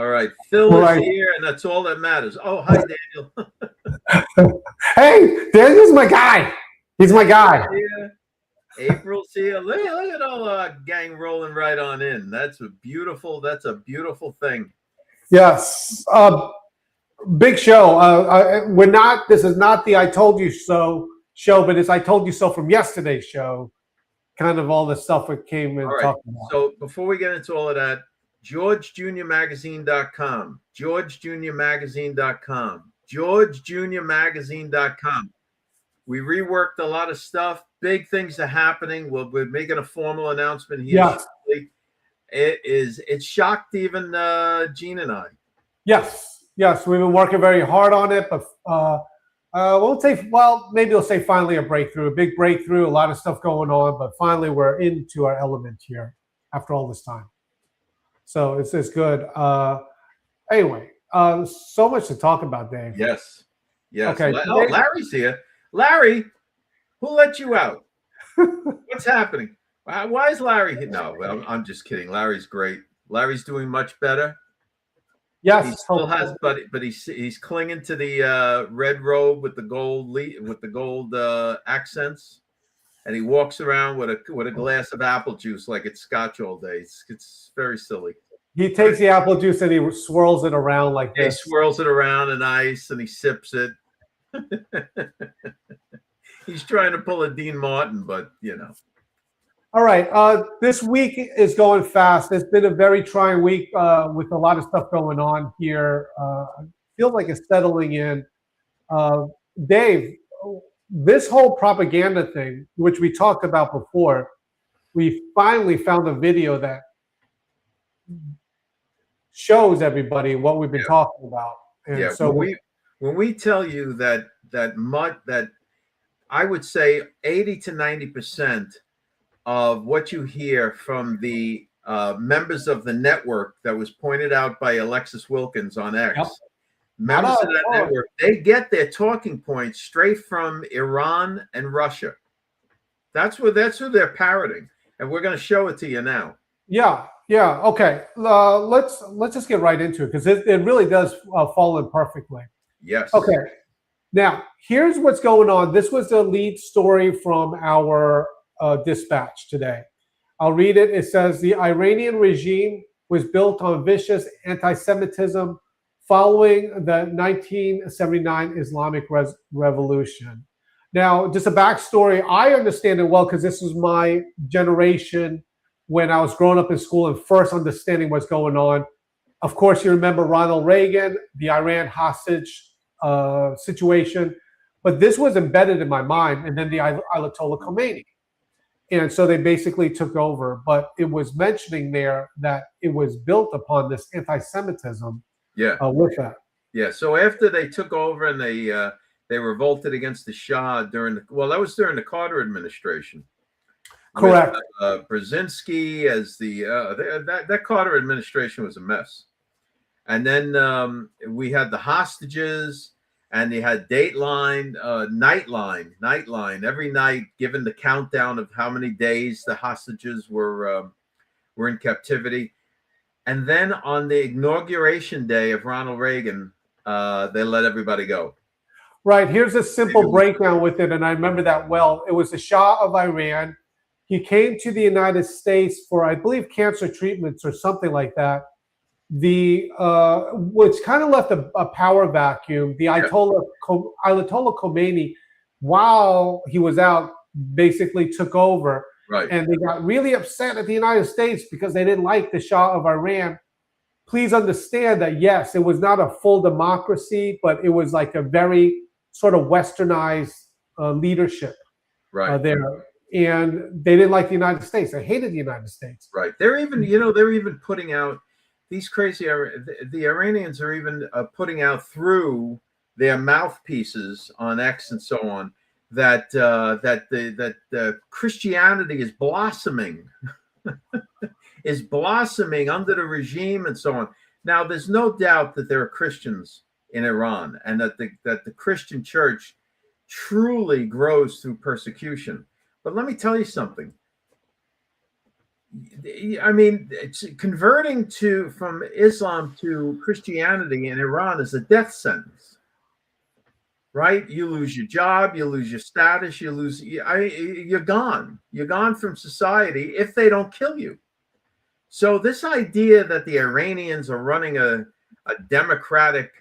All right. Phil All is right. here, and that's all that matters. Oh, hi, Daniel. Hey, Daniel's my guy. He's my guy. Here. April's here. Look at all our gang rolling right on in. That's a beautiful thing. Yes. Big show. We're not. This is not the "I told you so" show, but it's "I told you so" from yesterday's show. Kind of all the stuff we came and All right. talked about. So before we get into all of that, GeorgeJuniorMagazine.com. GeorgeJuniorMagazine.com. GeorgeJuniorMagazine.com. We reworked a lot of stuff. Big things are happening. We're making a formal announcement here Yes. shortly. It shocked even Gene and I. Yes. Yes. We've been working very hard on it, but won't say. Well, maybe we'll say finally a breakthrough, a big breakthrough. A lot of stuff going on, but finally we're into our element here after all this time. So it's good. Anyway, so much to talk about, Dave. Yes. Okay. Larry's here. Larry, who let you out? What's happening? Why is Larry here? No, I'm just kidding. Larry's great. Larry's doing much better. Yes, he still has, but he's clinging to the red robe with the gold accents, and he walks around with a glass of apple juice like it's scotch all day. It's very silly. He takes the apple juice and he swirls it around like this. He swirls it around in ice and he sips it. He's trying to pull a Dean Martin, but you know. All right. This week is going fast. It's been a very trying week with a lot of stuff going on here. I feel like it's settling in. Dave, this whole propaganda thing, which we talked about before, we finally found a video that shows everybody what we've been talking about. And so when we tell you that I would say 80 to 90% of what you hear from the members of the network that was pointed out by Alexis Wilkins on X. Yep. Members of that network, they get their talking points straight from Iran and Russia. That's who they're parroting, and we're going to show it to you now. Yeah. Okay. Let's just get right into it because it really does fall in perfectly. Yes. Okay. Now, here's what's going on. This was the lead story from our dispatch today. I'll read it. It says the Iranian regime was built on vicious anti-Semitism following the 1979 Islamic Revolution. Now, just a backstory. I understand it well because this was my generation when I was growing up in school and first understanding what's going on. Of course, you remember Ronald Reagan, the Iran hostage situation, but this was embedded in my mind, and then the Ayatollah Khomeini. And so they basically took over, but it was mentioning there that it was built upon this anti-Semitism. With that. Yeah. So after they took over and they revolted against the Shah that was during the Carter administration. Correct. With, Brzezinski as that Carter administration was a mess. And then we had the hostages. And they had Dateline, Nightline, every night, given the countdown of how many days the hostages were in captivity. And then on the inauguration day of Ronald Reagan, they let everybody go. Right. Here's a simple breakdown with it, and I remember that well. It was the Shah of Iran. He came to the United States for, I believe, cancer treatments or something like that. Which kind of left a power vacuum. The Ayatollah Khomeini, while he was out, basically took over. Right. And they got really upset at the United States because they didn't like the Shah of Iran. Please understand that, yes, it was not a full democracy, but it was like a very sort of westernized leadership there. And they didn't like the United States. They hated the United States. Right. They're even putting out these crazy. The Iranians are even putting out through their mouthpieces on X and so on that the Christianity is blossoming, is blossoming under the regime and so on. Now, there's no doubt that there are Christians in Iran and that the Christian church truly grows through persecution. But let me tell you something. I mean, it's converting from Islam to Christianity in Iran is a death sentence, right? You lose your job, you lose your status, you're gone. You're gone from society if they don't kill you. So this idea that the Iranians are running a democratic,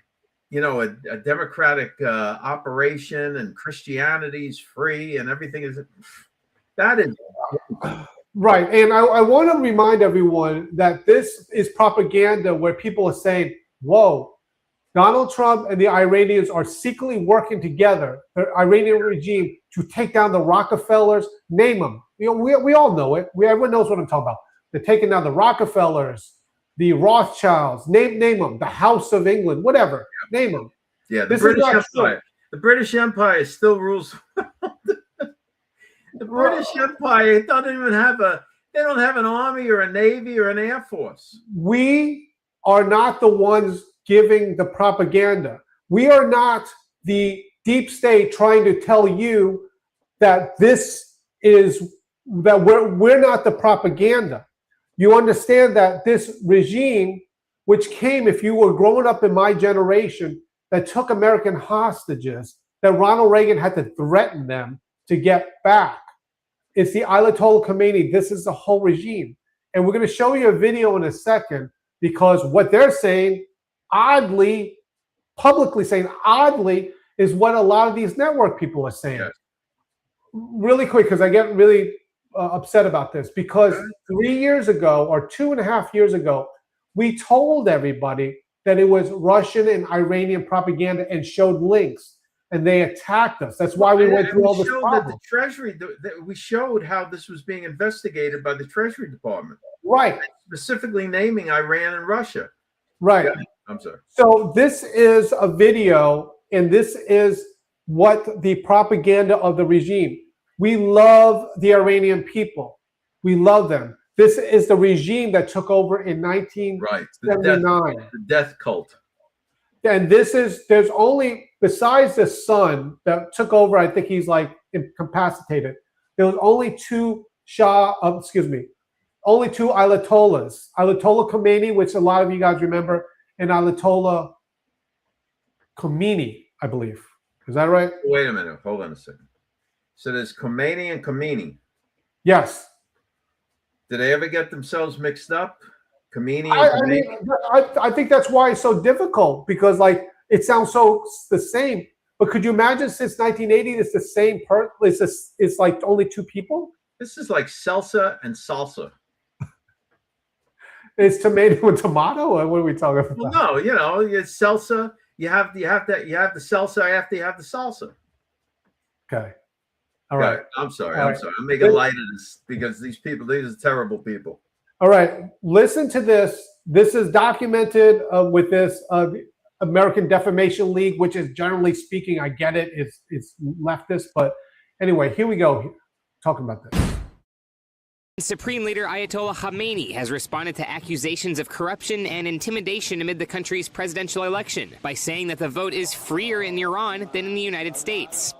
a democratic operation and Christianity's free and everything that is. Right. And I want to remind everyone that this is propaganda where people are saying, whoa, Donald Trump and the Iranians are secretly working together, the Iranian regime, to take down the Rockefellers, name them. We all know it. Everyone knows what I'm talking about. They're taking down the Rockefellers, the Rothschilds, name them, the House of England, whatever, name them. Yeah, the British Empire. The British Empire still rules. The British Empire don't have an army or a navy or an air force. We are not the ones giving the propaganda. We are not the deep state trying to tell you that we're not the propaganda. You understand that this regime, which came, if you were growing up in my generation, that took American hostages, that Ronald Reagan had to threaten them to get back. It's the Ayatollah Khomeini. This is the whole regime. And we're going to show you a video in a second, because what they're saying, oddly, publicly saying oddly, is what a lot of these network people are saying. Yes. Really quick, because I get really upset about this, because 3 years ago or 2.5 years ago, we told everybody that it was Russian and Iranian propaganda and showed links, and they attacked us. That's why we went through all this problem. The Treasury, we showed how this was being investigated by the Treasury Department. Right. Specifically naming Iran and Russia. Right. Yeah, I'm sorry. So this is a video, and this is what the propaganda of the regime. We love the Iranian people. We love them. This is the regime that took over in 1979. The death cult. And there's only, besides the son that took over, I think he's like incapacitated, there was only two Ayatollahs. Ayatollah Khomeini, which a lot of you guys remember, and Ayatollah Khomeini, I believe. Is that right? Wait a minute. Hold on a second. So there's Khomeini and Khomeini. Yes. Did they ever get themselves mixed up? Khomeini I think that's why it's so difficult, because like it sounds so the same. But could you imagine since 1980 it's the same person? It's like only two people? This is like salsa and salsa. It's tomato and tomato, or what are we talking about? Well, no, it's salsa. You have the salsa after you have the salsa. Okay. All right. I'm sorry. I'm making light of this because these are terrible people. All right. Listen to this. This is documented with this American Defamation League, which is, generally speaking, I get it, it's leftist. But anyway, here we go. Talking about this. Supreme Leader Ayatollah Khamenei has responded to accusations of corruption and intimidation amid the country's presidential election by saying that the vote is freer in Iran than in the United States.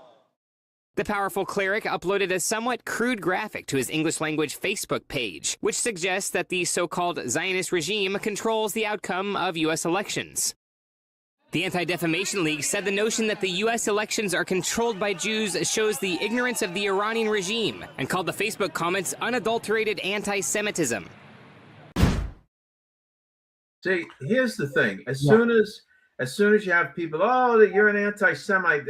The powerful cleric uploaded a somewhat crude graphic to his English-language Facebook page, which suggests that the so-called Zionist regime controls the outcome of U.S. elections. The Anti-Defamation League said the notion that the U.S. elections are controlled by Jews shows the ignorance of the Iranian regime, and called the Facebook comments unadulterated anti-Semitism. See, here's the thing. As soon as you have people, you're an anti-Semite,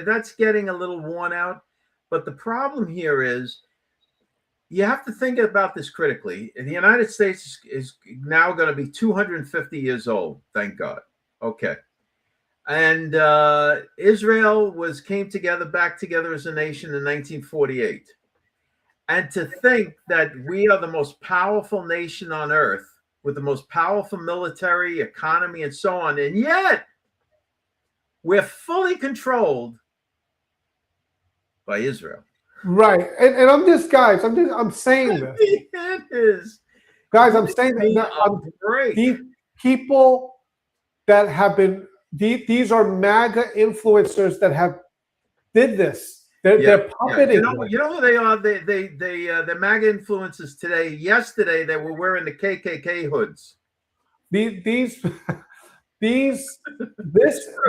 that's getting a little worn out. But the problem here is you have to think about this critically. The United States is now going to be 250 years old, thank God. Okay. And Israel came back together as a nation in 1948. And to think that we are the most powerful nation on earth, with the most powerful military, economy, and so on, and yet we're fully controlled by Israel. Right. And I'm saying this. It is. Guys, I'm saying that these people that have been, these are MAGA influencers that have did this. They're puppeting. You know who they are? The MAGA influences today. Yesterday they were wearing the KKK hoods. This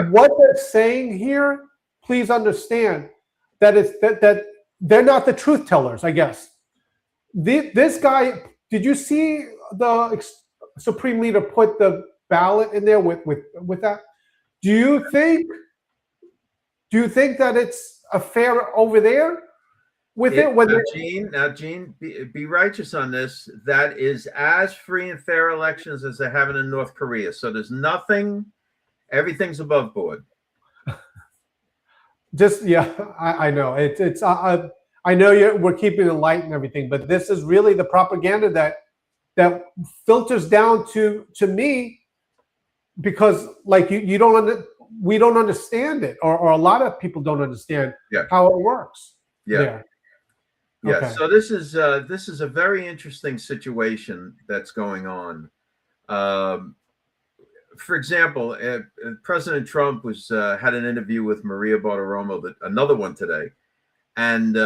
what they're saying here. Please understand that that they're not the truth tellers. I guess this guy. Did you see the Supreme Leader put the ballot in there with that? Do you think that it's a fair over there with it? Now, Gene, be righteous on this. That is as free and fair elections as they're having in North Korea. So there's nothing. Everything's above board. I know it's. I know we're keeping it light and everything, but this is really the propaganda that filters down to me, because like we don't understand it, or a lot of people don't understand how it works. Yeah. Okay. So this is a very interesting situation that's going on. For example, President Trump had an interview with Maria Bartiromo, another one today, and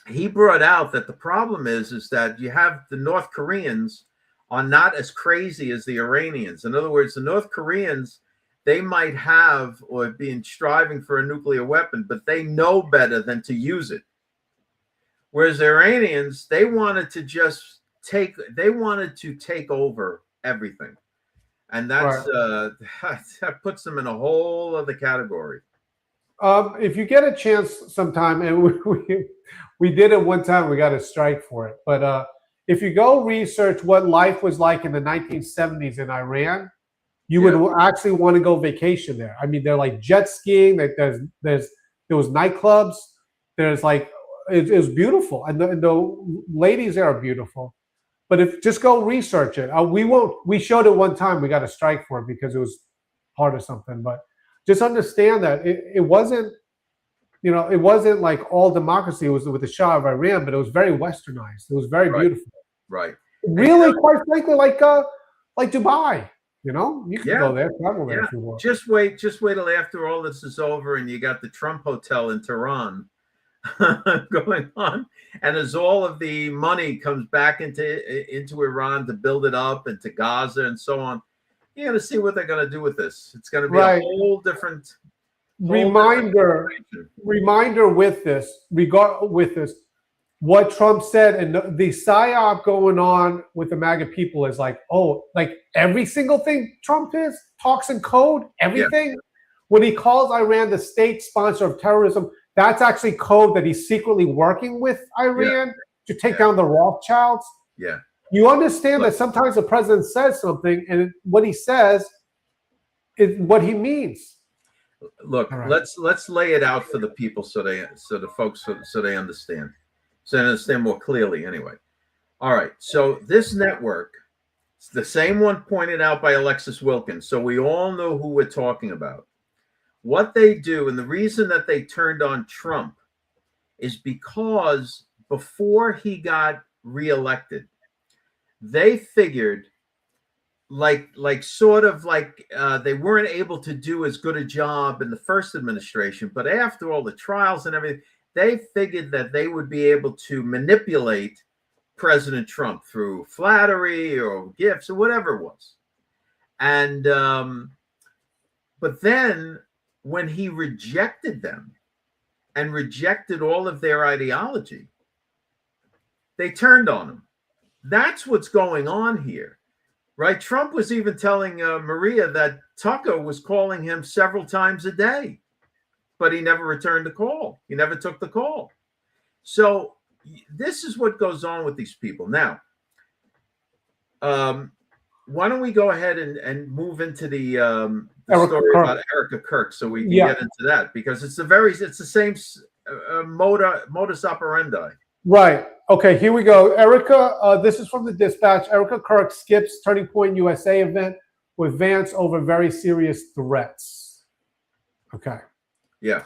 he brought out that the problem is that you have the North Koreans are not as crazy as the Iranians. In other words, the North Koreans, they might have or be striving for a nuclear weapon, but they know better than to use it. Whereas the Iranians, they wanted to take over everything. And that's that puts them in a whole other category. If you get a chance sometime, and we did it one time, we got a strike for it. But if you go research what life was like in the 1970s in Iran, you would actually want to go vacation there. I mean, they're like jet skiing. There was nightclubs. There's like it was beautiful, and the ladies there are beautiful. But just go research it. We showed it one time. We got a strike for it because it was part of something. But just understand that it wasn't, it wasn't like all democracy. It was with the Shah of Iran, but it was very westernized. It was very beautiful. Right. Really, quite frankly, like Dubai. You can go there, travel there if you want. Just wait till after all this is over, and you got the Trump Hotel in Tehran going on, and as all of the money comes back into Iran to build it up, and to Gaza and so on, you're going to see what they're going to do with this. It's going to be a whole different reminder with this. What Trump said, and the psyop going on with the MAGA people is like, every single thing Trump talks in code, everything. When he calls Iran the state sponsor of terrorism, that's actually code that he's secretly working with Iran to take down the Rothschilds. Yeah. You understand that sometimes the president says something, and what he says is what he means. Look, let's lay it out for the people so they understand. So they understand more clearly anyway. All right. So this network, it's the same one pointed out by Alexis Wilkins. So we all know who we're talking about. What they do, and the reason that they turned on Trump is because before he got reelected, they figured they weren't able to do as good a job in the first administration, but after all the trials and everything, they figured that they would be able to manipulate President Trump through flattery or gifts or whatever it was. And but then when he rejected them and rejected all of their ideology, they turned on him. That's what's going on here, right? Trump was even telling Maria that Tucker was calling him several times a day, but he never returned the call. He never took the call. So this is what goes on with these people. Now, why don't we go ahead and move into the story about Erika Kirk, so we can get into that, because it's the same modus operandi. Right. Okay, here we go. Erika, this is from the Dispatch. Erika Kirk skips Turning Point USA event with Vance over very serious threats. Okay. Yeah.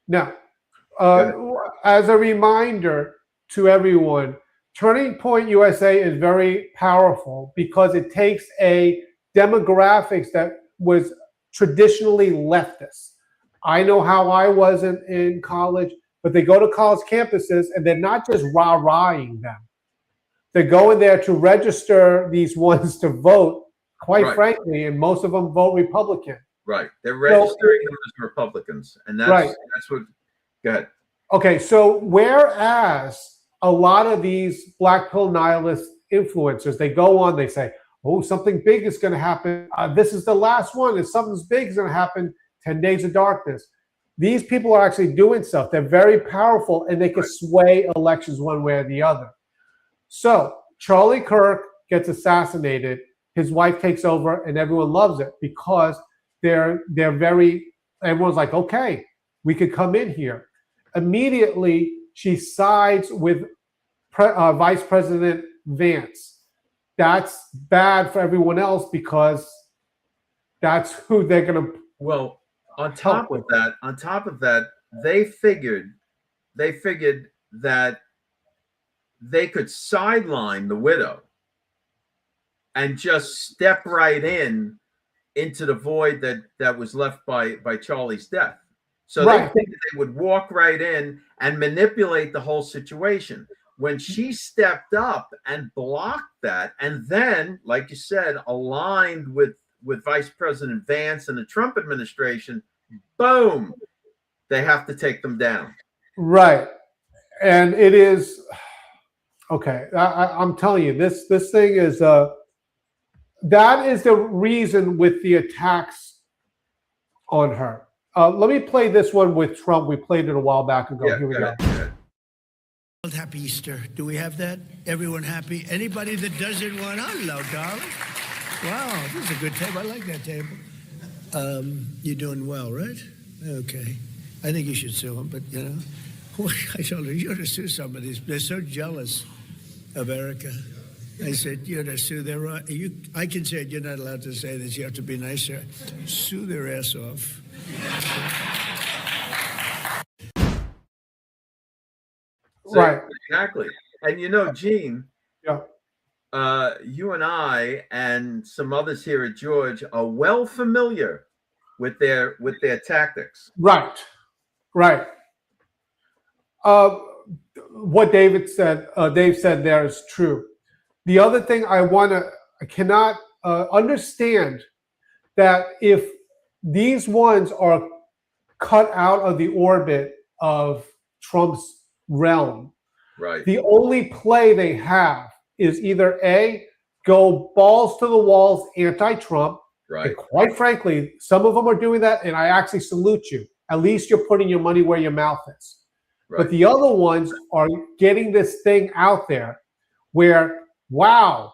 Now, as a reminder to everyone, Turning Point USA is very powerful because it takes a demographics that was traditionally leftist. I know how I was in college, but they go to college campuses and they're not just rah-rahing them. They're going there to register these ones to vote, quite frankly, and most of them vote Republican. Right. They're registering them as Republicans. And that's what, go ahead. Okay, so whereas a lot of these black pill nihilist influencers, they go on, they say, oh, something big is going to happen. This is the last one. If something's big is going to happen, 10 Days of Darkness. These people are actually doing stuff. They're very powerful, and they can sway elections one way or the other. So Charlie Kirk gets assassinated. His wife takes over, and everyone loves it because they're very, everyone's like, okay, we could come in here. Immediately, she sides with Vice President Vance. That's bad for everyone else because that's who they're going to. Well, on top of that, they figured that they could sideline the widow and just step right into the void that was left by Charlie's death. So they figured they would walk right in and manipulate the whole situation. When she stepped up and blocked that, and then, like you said, aligned with Vice President Vance and the Trump administration, boom, they have to take them down. Right. And it is, okay, I'm telling you, this thing is, that is the reason with the attacks on her. Let me play this one with Trump. We played it a while back ago. Here we go. Happy Easter. Do we have that? Everyone happy? Anybody that doesn't want, hello, darling. Wow, this is a good table. I like that table. You're doing well, right? Okay. I think you should sue them, but, you know, I told her, you ought to sue somebody. They're so jealous of Erika. I said, you ought to sue their, I can say it, you're not allowed to say this, you have to be nicer. Sue their ass off. Right. Exactly. And you know, Gene, yeah. You and I and some others here at George are well familiar with their tactics. Right. Right. What Dave said there is true. The other thing I cannot understand that if these ones are cut out of the orbit of Trump's realm, right, the only play they have is either A, go balls to the walls anti-Trump. Right. And quite frankly, some of them are doing that, and I actually salute you. At least you're putting your money where your mouth is. Right. But the other ones are getting this thing out there where, wow,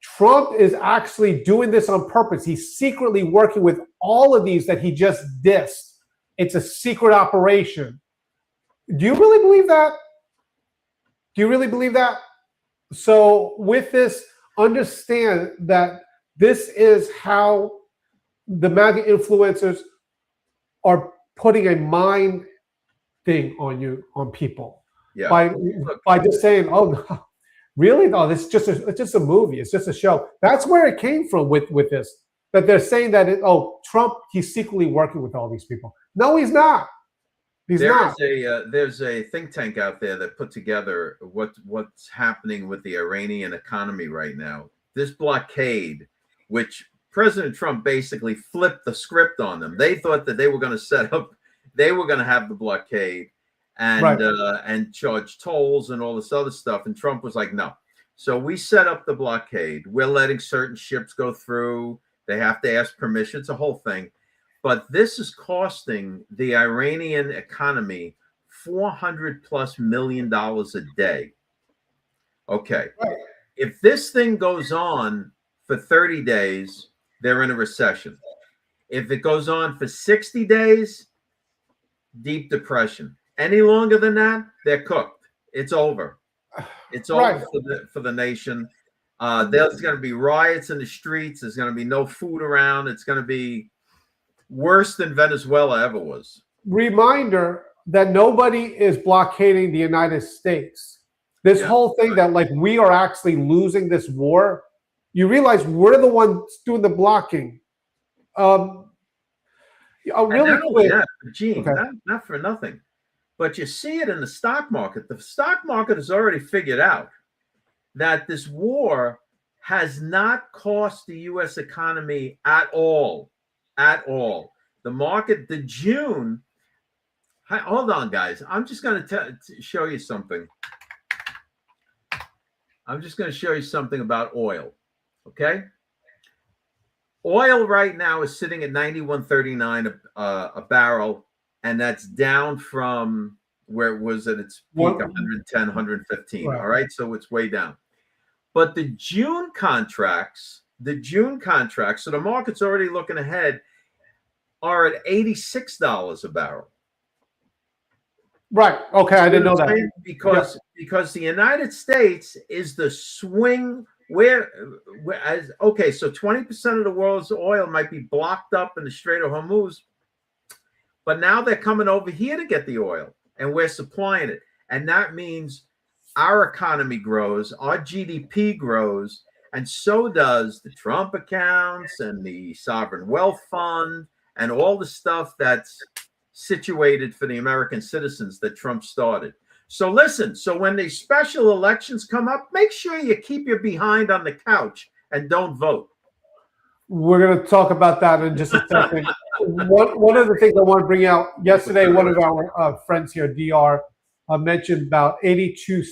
Trump is actually doing this on purpose. He's secretly working with all of these that he just dissed. It's a secret operation. Do you really believe that? Do you really believe that? So with this, understand that this is how the MAGA influencers are putting a mind thing on people. Yeah. By just saying, oh, no, really? No, it's just a movie. It's just a show. That's where it came from with this. That they're saying that, Trump, he's secretly working with all these people. No, he's not. There's a think tank out there that put together what's happening with the Iranian economy right now. This blockade, which President Trump basically flipped the script on them. They thought that they were going to have the blockade and charge tolls and all this other stuff. And Trump was like, no. So we set up the blockade. We're letting certain ships go through. They have to ask permission. It's a whole thing. But this is costing the Iranian economy $400+ million a day. Okay. Right. If this thing goes on for 30 days, they're in a recession. If it goes on for 60 days, deep depression. Any longer than that, they're cooked. It's over. It's over for the nation. There's going to be riots in the streets. There's going to be no food around. It's going to be worse than Venezuela ever was. Reminder that nobody is blockading the United States. This whole thing that we are actually losing this war, you realize we're the ones doing the blocking. Really not only quick. that, Gene, Okay. not for nothing, but you see it in the stock market. The stock market has already figured out that this war has not cost the U.S. economy at all. At all. The market, the June, hold on, guys. I'm just going to show you something. I'm just going to show you something about oil. Okay? Oil right now is sitting at 91.39 a barrel, and that's down from where it was at its peak, 110, 115. Right. All right, so it's way down. But the June contracts, so the market's already looking ahead, are at $86 a barrel. Right. Okay, I didn't know that. Because the United States is the swing so 20% of the world's oil might be blocked up in the Strait of Hormuz, but now they're coming over here to get the oil, and we're supplying it. And that means our economy grows, our GDP grows, and so does the Trump accounts and the sovereign wealth fund and all the stuff that's situated for the American citizens that Trump started. So listen, so when these special elections come up, make sure you keep your behind on the couch and don't vote. We're going to talk about that in just a second. One of the things I want to bring out, yesterday, one of our friends here, DR, mentioned about 82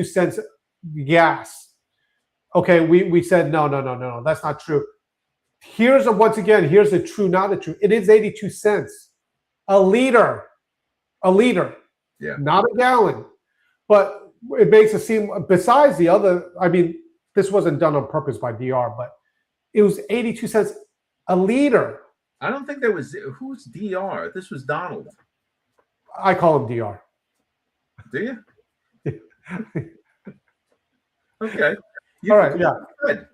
cents gas. Okay, we said, no, that's not true. Here's the true, not the true. It is 82 cents a liter. Yeah. Not a gallon. But it makes it seem, besides the other, I mean, this wasn't done on purpose by DR, but it was 82 cents a liter. I don't think there was, who's DR? This was Donald. I call him DR. Do you? Okay. All right, yeah. Good.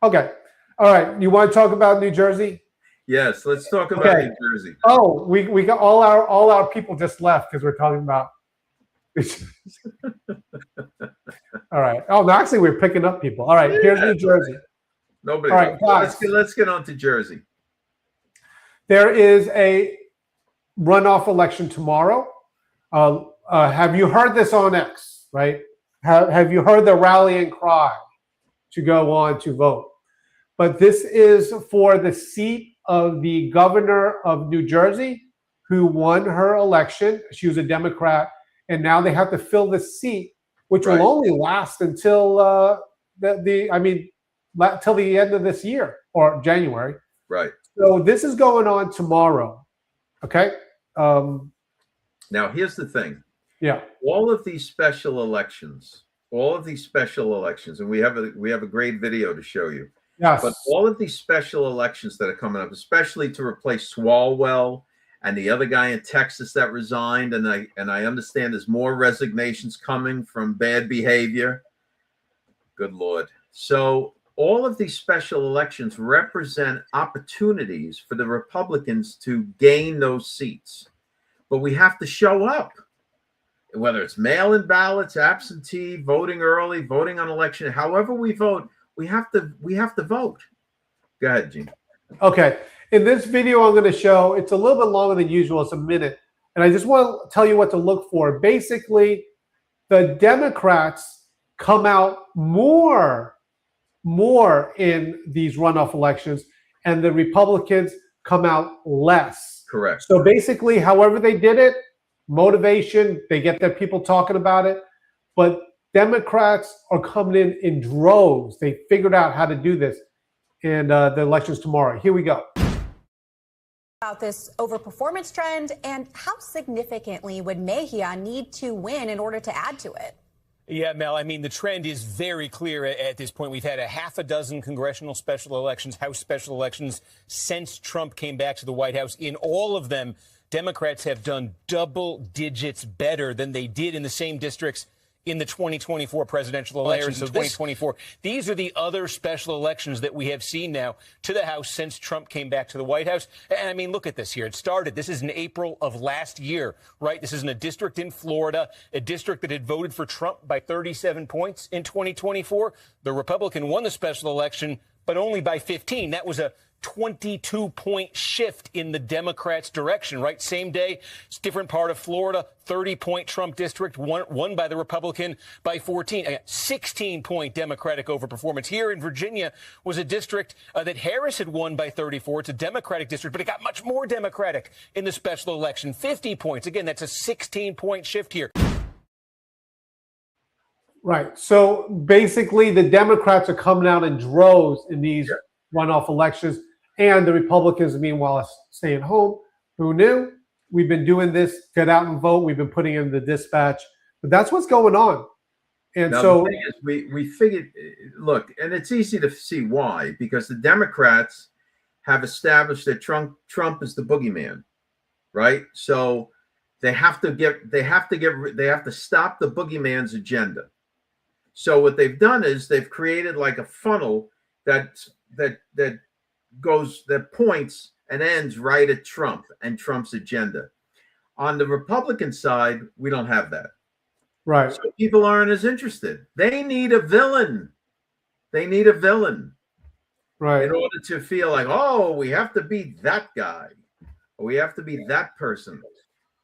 Okay. All right. You want to talk about New Jersey? Yes, let's talk about New Jersey. Oh, we got all our people just left because we're talking about. All right. Oh, no, actually, we're picking up people. All right. Here's New Jersey. Nobody. All right, guys. Let's get on to Jersey. There is a runoff election tomorrow. Have you heard this on X? Right? Have you heard the rallying cry to go on to vote? But this is for the seat of the governor of New Jersey, who won her election. She was a Democrat, and now they have to fill the seat, which will only last until till the end of this year or January. Right. So this is going on tomorrow. Okay. Now here's the thing. Yeah. All of these special elections, and we have a great video to show you. Yes. But all of these special elections that are coming up, especially to replace Swalwell and the other guy in Texas that resigned, and I understand there's more resignations coming from bad behavior. Good Lord. So all of these special elections represent opportunities for the Republicans to gain those seats. But we have to show up. Whether it's mail-in ballots, absentee, voting early, voting on election, however we vote, we have to vote. Go ahead, Gene. Okay. In this video I'm going to show, it's a little bit longer than usual. It's a minute. And I just want to tell you what to look for. Basically, the Democrats come out more in these runoff elections, and the Republicans come out less. Correct. So basically, however they did it, motivation, they get their people talking about it. But Democrats are coming in droves. They figured out how to do this. And the election's tomorrow. Here we go. About this overperformance trend, and how significantly would Mejia need to win in order to add to it? Yeah, Mel, I mean, the trend is very clear at this point. We've had a half a dozen congressional special elections, House special elections, since Trump came back to the White House. In all of them, Democrats have done double digits better than they did in the same districts in the 2024 presidential elections. So 2024. These are the other special elections that we have seen now to the House since Trump came back to the White House. And I mean, look at this here. It started. This is in April of last year, right? This is in a district in Florida, a district that had voted for Trump by 37 points in 2024. The Republican won the special election, but only by 15. That was a 22-point shift in the Democrats' direction, right? Same day, it's different part of Florida, 30-point Trump district, won by the Republican by 14. 16-point Democratic overperformance. Here in Virginia was a district that Harris had won by 34. It's a Democratic district, but it got much more Democratic in the special election, 50 points. Again, that's a 16-point shift here. Right. So basically, the Democrats are coming out in droves in these runoff elections, and the Republicans, meanwhile, are staying home. Who knew? We've been doing this, get out and vote. We've been putting in the dispatch. But that's what's going on. And now, so the thing is, we figured, look, and it's easy to see why, because the Democrats have established that Trump is the boogeyman, right? So they have to stop the boogeyman's agenda. So what they've done is they've created like a funnel that points and ends right at Trump and Trump's agenda. On the Republican side, we don't have that. right. So people aren't as interested. They need a villain. They need a villain Right. in order to feel like, oh, we have to be that guy, or we have to be that person.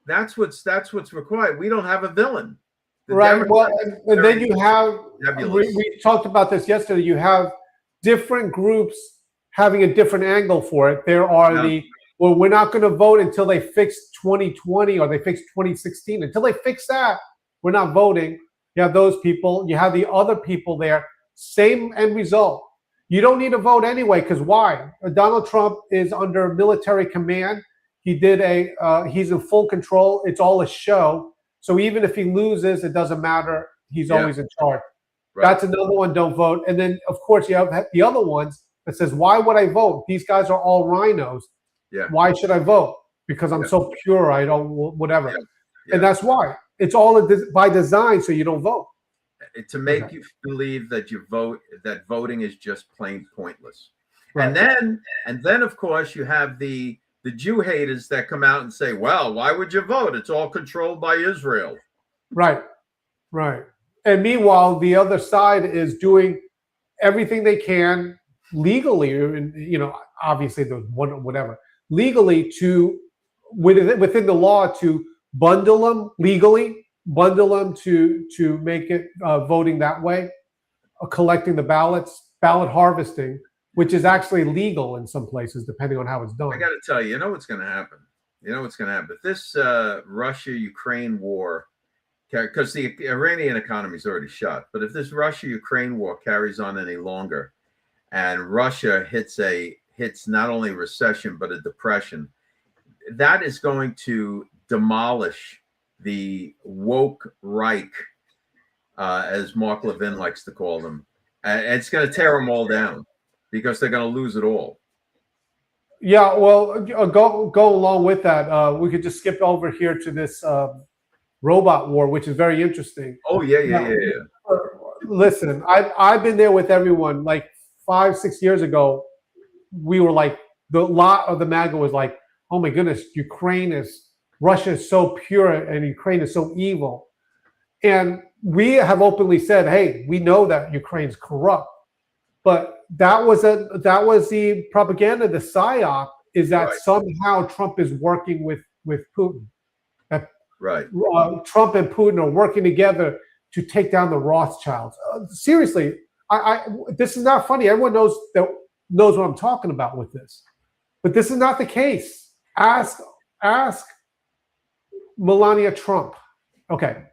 That's what's required. We don't have a villain. The Right. Well, Democrats and are then you have, nebulous. we talked about this yesterday. You have different groups having a different angle for it. There are well, we're not going to vote until they fix 2020 or they fix 2016. Until they fix that, we're not voting. You have those people. You have the other people there. Same end result. You don't need to vote anyway, because why? Donald Trump is under military command. He's in full control. It's all a show. So even if he loses, it doesn't matter. He's always in charge. Right. That's another one, don't vote. And then, of course, you have the other ones that says, why would I vote? These guys are all rhinos. Yeah. Why should I vote? Because I'm so pure, I don't, whatever. Yeah. And that's why. It's all by design, so you don't vote. To make you believe that that voting is just plain pointless. Right. And then of course you have the Jew haters that come out and say, well, why would you vote? It's all controlled by Israel. Right. And meanwhile, the other side is doing everything they can legally, and obviously there's whatever legally within the law to bundle them to make it voting that way, collecting the ballots, ballot harvesting, which is actually legal in some places, depending on how it's done. I got to tell you, what's going to happen? If this Russia-Ukraine war, because the Iranian economy is already shot, but if this Russia-Ukraine war carries on any longer, and Russia hits not only recession but a depression, that is going to demolish the woke Reich, as Mark Levin likes to call them. And it's going to tear them all down because they're going to lose it all. Yeah, well, go along with that. We could just skip over here to this robot war, which is very interesting. Oh, yeah. Listen, I've been there with everyone. Like 5-6 years ago, we were like, the lot of the MAGA was like, oh my goodness, Russia is so pure and Ukraine is so evil. And we have openly said, hey, we know that Ukraine's corrupt. But that was the propaganda, the psyop, is that somehow Trump is working with Putin. That Trump and Putin are working together to take down the Rothschilds. Seriously, this is not funny. Everyone knows what I'm talking about with this. But this is not the case. Ask Melania Trump. Okay.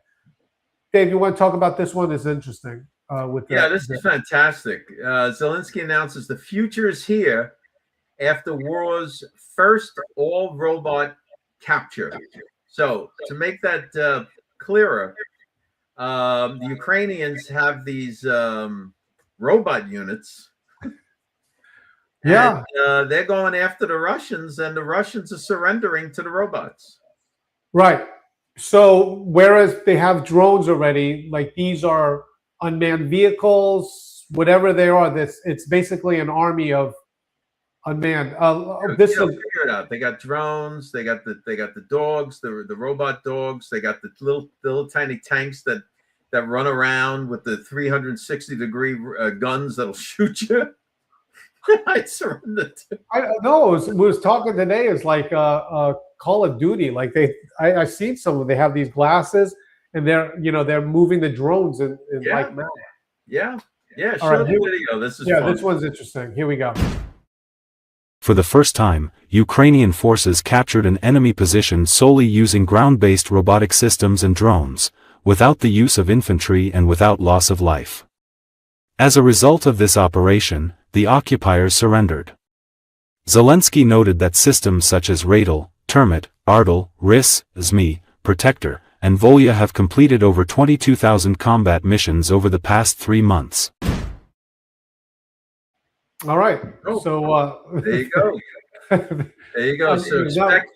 Dave, you want to talk about this one? It's interesting. This is fantastic. Zelenskyy announces the future is here after war's first all-robot capture. So to make that clearer, the Ukrainians have these robot units. Yeah. And, they're going after the Russians, and the Russians are surrendering to the robots. Right. So whereas they have drones already, like these are unmanned vehicles, whatever they are, it's basically an army of unmanned. Figure it out. They got drones. They got the dogs, the robot dogs. They got the little tiny tanks that run around with the 360-degree guns that'll shoot you. I surrendered. I no, we was talking today. It's like Call of Duty. Like I've seen some of. They have these glasses, and they're moving the drones in Yeah. like manner. Yeah. All Show right, the video. This is yeah, fun. this one's interesting. Here we go. For the first time, Ukrainian forces captured an enemy position solely using ground-based robotic systems and drones, without the use of infantry and without loss of life. As a result of this operation, the occupiers surrendered. Zelenskyy noted that systems such as Radel, Termit, Ardel, RIS, ZMI, Protector, and Volya have completed over 22,000 combat missions over the past 3 months. All right. Oh, So there you go. There you go. So expect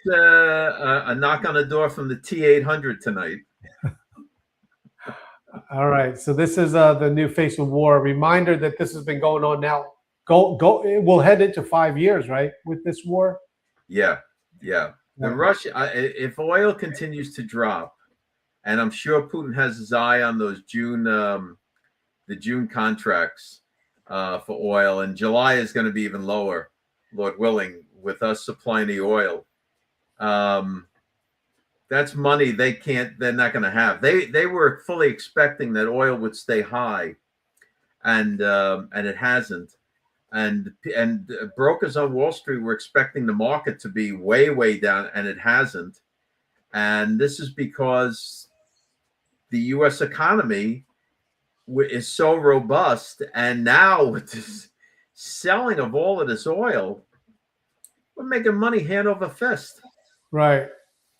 a knock on the door from the T-800 tonight. all right. So this is the new face of war. A reminder that this has been going on now. We'll head into 5 years, right, with this war. Yeah. The Russia, if oil continues to drop, and I'm sure Putin has his eye on those the June contracts for oil, and July is going to be even lower, Lord willing, with us supplying the oil. That's money they're not going to have. They were fully expecting that oil would stay high, and it hasn't. And brokers on Wall Street were expecting the market to be way down, and it hasn't. And this is because the U.S. economy is so robust, and now with this selling of all of this oil, we're making money hand over fist. Right.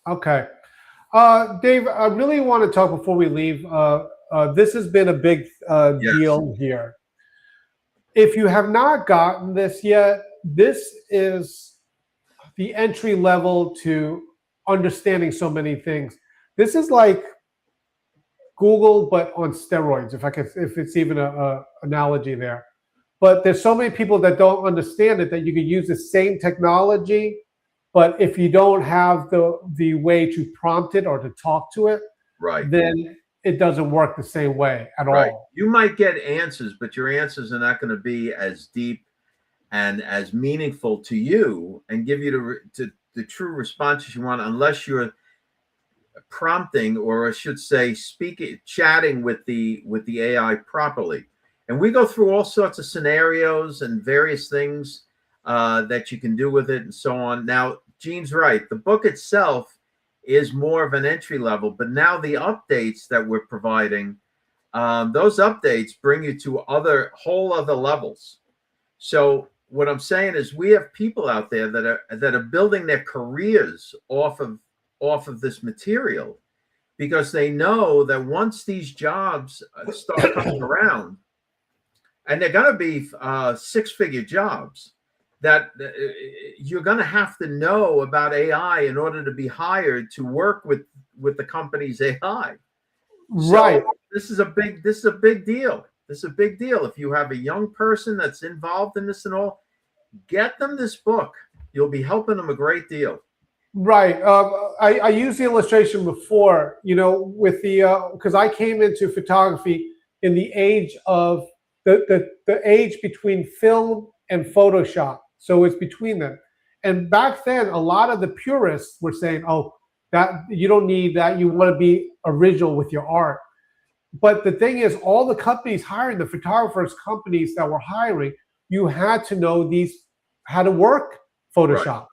Okay. Dave, I really want to talk before we leave. This has been a big deal here. If you have not gotten this yet, this is the entry level to understanding so many things. This is like Google, but on steroids, if it's even a analogy there. But there's so many people that don't understand it that you can use the same technology, but if you don't have the way to prompt it or to talk to it, right, then it doesn't work the same way at all. You might get answers, but your answers are not going to be as deep and as meaningful to you and give you the true responses you want, unless you're prompting, or I should say, chatting with the AI properly. And we go through all sorts of scenarios and various things that you can do with it and so on. Now, Gene's right. The book itself is more of an entry level, but now the updates that we're providing, those updates bring you to whole other levels. So what I'm saying is, we have people out there that are building their careers off of this material, because they know that once these jobs start coming around, and they're going to be 6-figure jobs, that you're going to have to know about AI in order to be hired to work with the company's AI. Right. So this is a big deal. This is a big deal. If you have a young person that's involved in this and all, get them this book. You'll be helping them a great deal. Right. I used the illustration before, with because I came into photography in the age of the age between film and Photoshop. So it's between them. And back then, a lot of the purists were saying, oh, that you don't need that. You want to be original with your art. But the thing is, all the companies hiring, the photographers companies that were hiring, you had to know how to work Photoshop.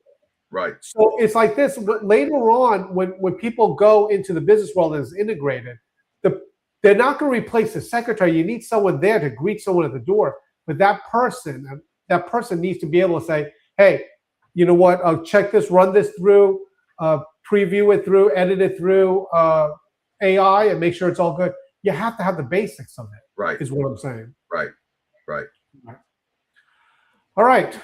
Right. So it's like this. Later on, when people go into the business world and it's integrated, they're not going to replace the secretary. You need someone there to greet someone at the door. But that person needs to be able to say, hey, you know what? I'll check this, run this through, preview it through, edit it through AI, and make sure it's all good. You have to have the basics of it. Right. Is what I'm saying. Right. All right.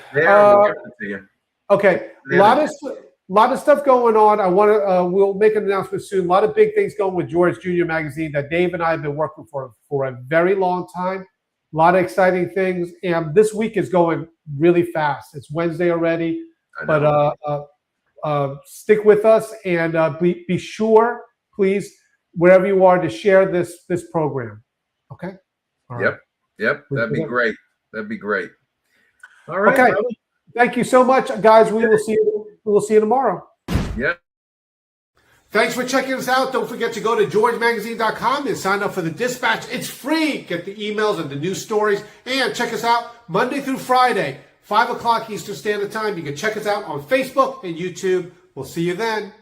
Okay. A lot of stuff going on. I want to. We'll make an announcement soon. A lot of big things going with George Jr. Magazine that Dave and I have been working for a very long time. A lot of exciting things, and this week is going really fast. It's Wednesday already, but stick with us and be sure, please, wherever you are, to share this program. Okay. All right. Yep. That'd be great. All right. Okay. Brother. Thank you so much, guys. We will see you. We will see you tomorrow. Yeah. Thanks for checking us out. Don't forget to go to georgemagazine.com and sign up for the Dispatch. It's free. Get the emails and the news stories. And check us out Monday through Friday, 5 o'clock Eastern Standard Time. You can check us out on Facebook and YouTube. We'll see you then.